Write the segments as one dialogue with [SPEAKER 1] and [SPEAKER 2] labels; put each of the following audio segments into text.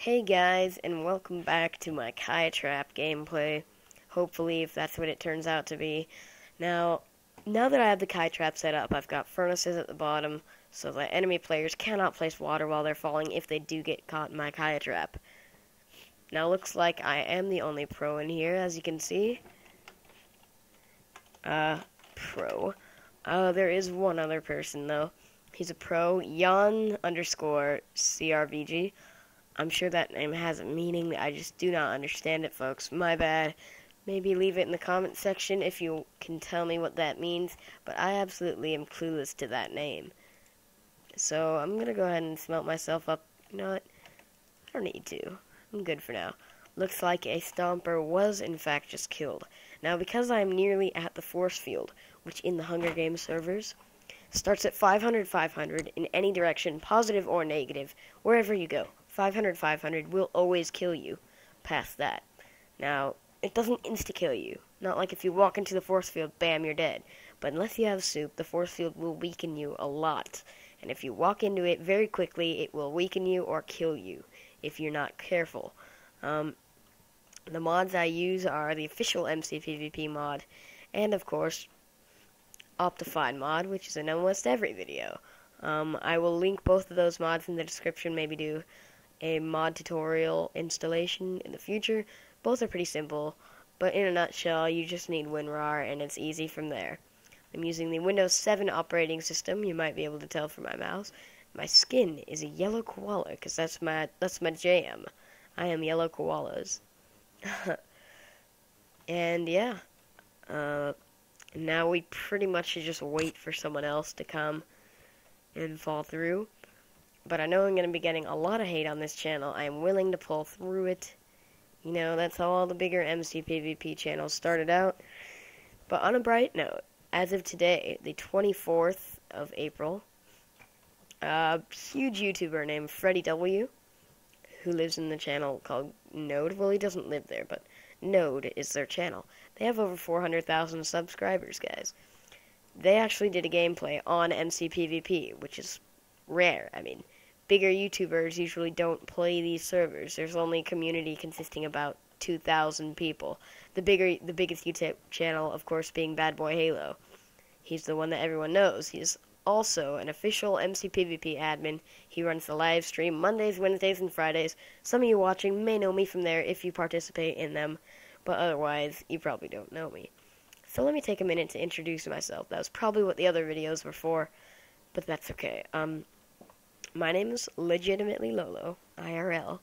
[SPEAKER 1] Hey guys, and welcome back to my Kai Trap gameplay. Hopefully, if that's what it turns out to be. Now that I have the Kai Trap set up, I've got furnaces at the bottom, so that enemy players cannot place water while they're falling if they do get caught in my Kai Trap. Now, looks like I am the only pro in here, as you can see. Pro. There is one other person, though. He's a pro, Jan_CRVG. I'm sure that name has a meaning, I just do not understand it, folks. My bad. Maybe leave it in the comment section if you can tell me what that means, but I absolutely am clueless to that name. So, I'm gonna go ahead and smelt myself up. You know what? I don't need to. I'm good for now. Looks like a stomper was, in fact, just killed. Now, because I am nearly at the force field, which in the Hunger Games servers starts at 500 in any direction, positive or negative, wherever you go. 500 will always kill you past that. Now, it doesn't insta-kill you. Not like if you walk into the force field, bam, you're dead. But unless you have soup, the force field will weaken you a lot. And if you walk into it very quickly, it will weaken you or kill you if you're not careful. The mods I use are the official MCPVP mod, and of course, Optified mod, which is in almost every video. I will link both of those mods in the description, maybe do a mod tutorial installation in the future. Both are pretty simple, but in a nutshell, you just need WinRAR, and it's easy from there. I'm using the Windows 7 operating system, you might be able to tell from my mouse. My skin is a yellow koala, because that's my jam. I am yellow koalas. And yeah, now we pretty much should just wait for someone else to come and fall through. But I know I'm going to be getting a lot of hate on this channel. I am willing to pull through it. You know, that's how all the bigger MCPVP channels started out. But on a bright note, as of today, the 24th of April, a huge YouTuber named Freddy W, who lives in the channel called Node. Well, he doesn't live there, but Node is their channel. They have over 400,000 subscribers, guys. They actually did a gameplay on MCPVP, which is rare. I mean, bigger YouTubers usually don't play these servers. There's only a community consisting about 2,000 people. The biggest YouTube channel, of course, being Bad Boy Halo. He's the one that everyone knows. He's also an official MCPVP admin. He runs the live stream Mondays, Wednesdays, and Fridays. Some of you watching may know me from there if you participate in them, but otherwise, you probably don't know me. So let me take a minute to introduce myself. That was probably what the other videos were for, but that's okay. My name is legitimately Lolo, IRL.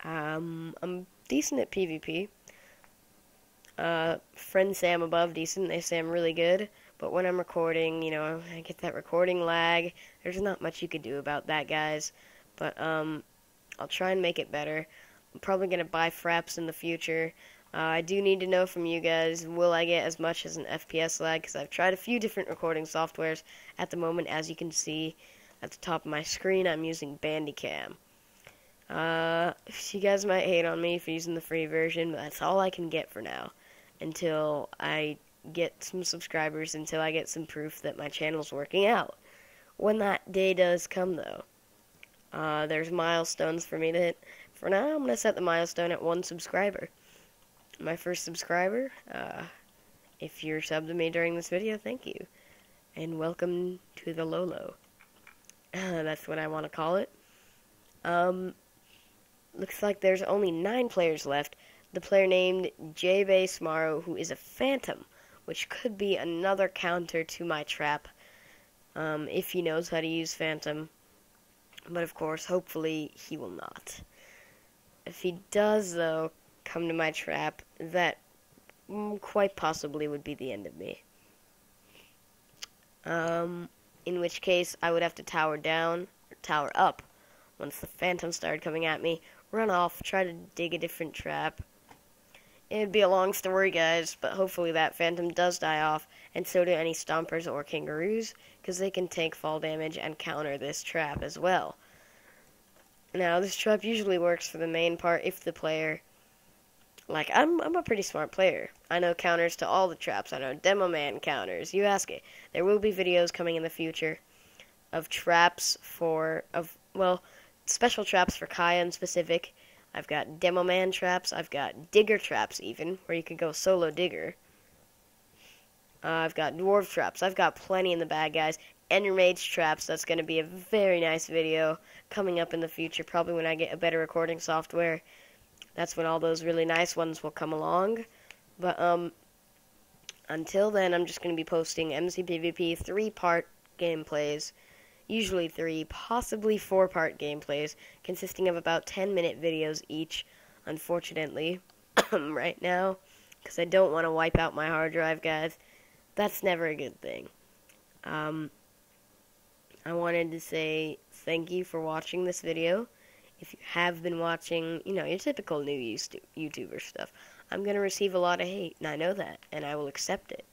[SPEAKER 1] I'm decent at PvP. Friend say I'm above decent, they say I'm really good, but when I'm recording, you know, I get that recording lag. There's not much you could do about that, guys, but I'll try and make it better. I'm probably going to buy fraps in the future. I do need to know from you guys, will I get as much as an FPS lag, because I've tried a few different recording softwares. At the moment, as you can see at the top of my screen, I'm using Bandicam. You guys might hate on me for using the free version, but that's all I can get for now, until I get some subscribers, until I get some proof that my channel's working out. When that day does come, though, there's milestones for me to hit. For now, I'm going to set the milestone at 1 subscriber. My first subscriber, if you're subbed to me during this video, thank you. And welcome to the Lolo. That's what I want to call it. Looks like there's only 9 players left. The player named JBaseMaro, who is a phantom, which could be another counter to my trap, if he knows how to use phantom. But of course, hopefully, he will not. If he does, though, come to my trap, that quite possibly would be the end of me. In which case, I would have to tower down, or tower up, once the phantom started coming at me, run off, try to dig a different trap. It'd be a long story, guys, but hopefully that phantom does die off, and so do any stompers or kangaroos, because they can take fall damage and counter this trap as well. Now, this trap usually works for the main part if the player... Like, I'm a pretty smart player. I know counters to all the traps. I know Demo Man counters. You ask it. There will be videos coming in the future of traps for... well, special traps for Kaya in specific. I've got Demo Man traps. I've got Digger traps even, where you can go solo Digger. I've got Dwarf traps. I've got plenty in the bag, guys. Ender Mage traps. That's going to be a very nice video coming up in the future, probably when I get a better recording software. That's when all those really nice ones will come along. But, until then, I'm just going to be posting MCPvP 3-part gameplays. Usually 3, possibly 4-part gameplays, consisting of about 10-minute videos each, unfortunately, right now, because I don't want to wipe out my hard drive, guys. That's never a good thing. I wanted to say thank you for watching this video. If you have been watching, your typical new YouTuber stuff, I'm going to receive a lot of hate, and I know that, and I will accept it.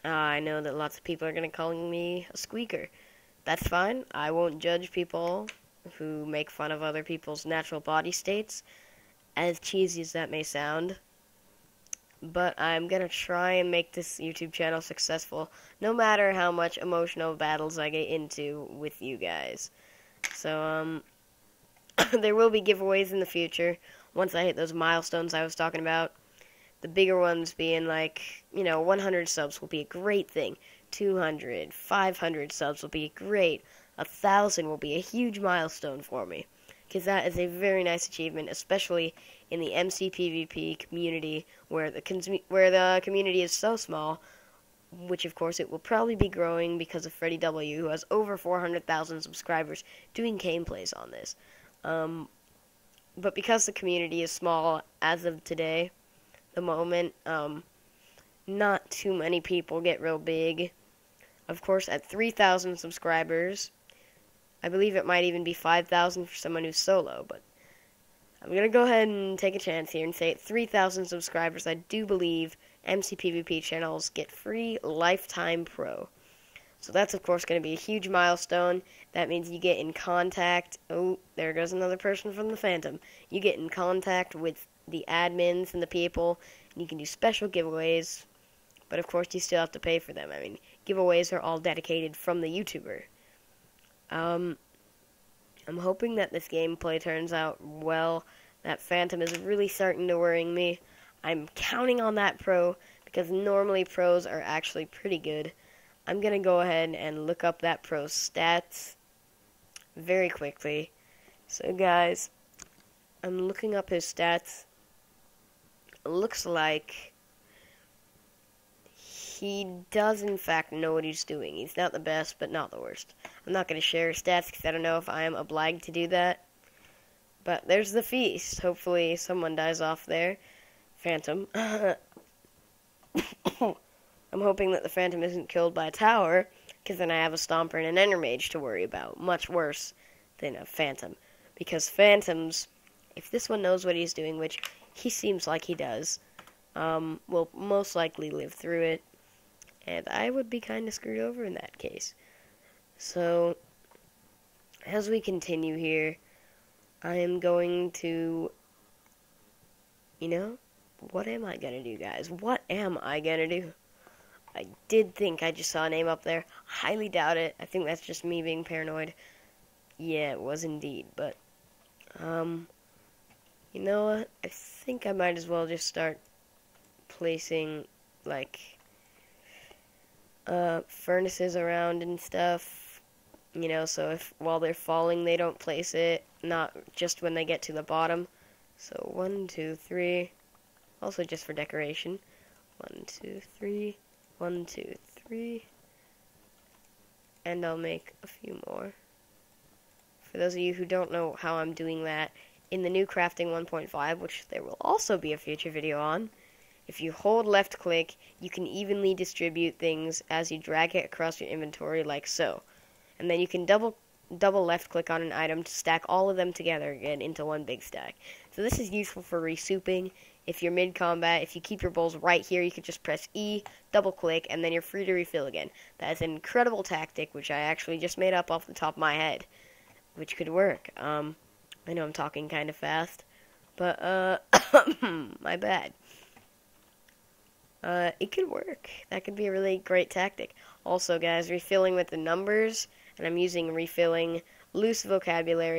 [SPEAKER 1] I know that lots of people are going to call me a squeaker. That's fine. I won't judge people who make fun of other people's natural body states, as cheesy as that may sound. But I'm going to try and make this YouTube channel successful, no matter how much emotional battles I get into with you guys. So, there will be giveaways in the future, once I hit those milestones I was talking about. The bigger ones being like, 100 subs will be a great thing. 200, 500 subs will be great. 1,000 will be a huge milestone for me. Because that is a very nice achievement, especially in the MCPvP community, where the community is so small, which of course it will probably be growing because of Freddy W, who has over 400,000 subscribers doing gameplays on this. But because the community is small as of today, the moment, not too many people get real big. Of course, at 3,000 subscribers, I believe it might even be 5,000 for someone who's solo, but I'm going to go ahead and take a chance here and say at 3,000 subscribers, I do believe MCPvP channels get free Lifetime Pro. So that's, of course, going to be a huge milestone. That means you get in contact. Oh, there goes another person from the Phantom. You get in contact with the admins and the people, and you can do special giveaways, but of course you still have to pay for them. I mean, giveaways are all dedicated from the YouTuber. I'm hoping that this gameplay turns out well. That Phantom is really starting to worry me. I'm counting on that pro, because normally pros are actually pretty good. I'm gonna go ahead and look up that pro's stats very quickly. So guys, I'm looking up his stats. It looks like he does in fact know what he's doing. He's not the best, but not the worst. I'm not going to share his stats because I don't know if I am obliged to do that. But there's the feast. Hopefully someone dies off there. Phantom. I'm hoping that the Phantom isn't killed by a tower, because then I have a Stomper and an Ender Mage to worry about. Much worse than a Phantom. Because Phantoms, if this one knows what he's doing, which he seems like he does, will most likely live through it, and I would be kind of screwed over in that case. So, as we continue here, I am going to, what am I gonna do, guys? What am I gonna do? I did think I just saw a name up there. Highly doubt it. I think that's just me being paranoid. Yeah, it was indeed, but, you know what? I think I might as well just start placing, furnaces around and stuff. So if while they're falling they don't place it, not just when they get to the bottom. So 1, 2, 3. Also just for decoration. 1, 2, 3. 1, 2, 3. And I'll make a few more. For those of you who don't know how I'm doing that, in the new crafting 1.5, which there will also be a future video on, if you hold left click, you can evenly distribute things as you drag it across your inventory like so. And then you can double left click on an item to stack all of them together again into one big stack. So this is useful for resouping. If you're mid-combat, if you keep your bowls right here, you can just press E, double click, and then you're free to refill again. That is an incredible tactic, which I actually just made up off the top of my head, which could work. I know I'm talking kind of fast, but, my bad. It could work. That could be a really great tactic. Also, guys, refilling with the numbers, and I'm using refilling loose vocabulary.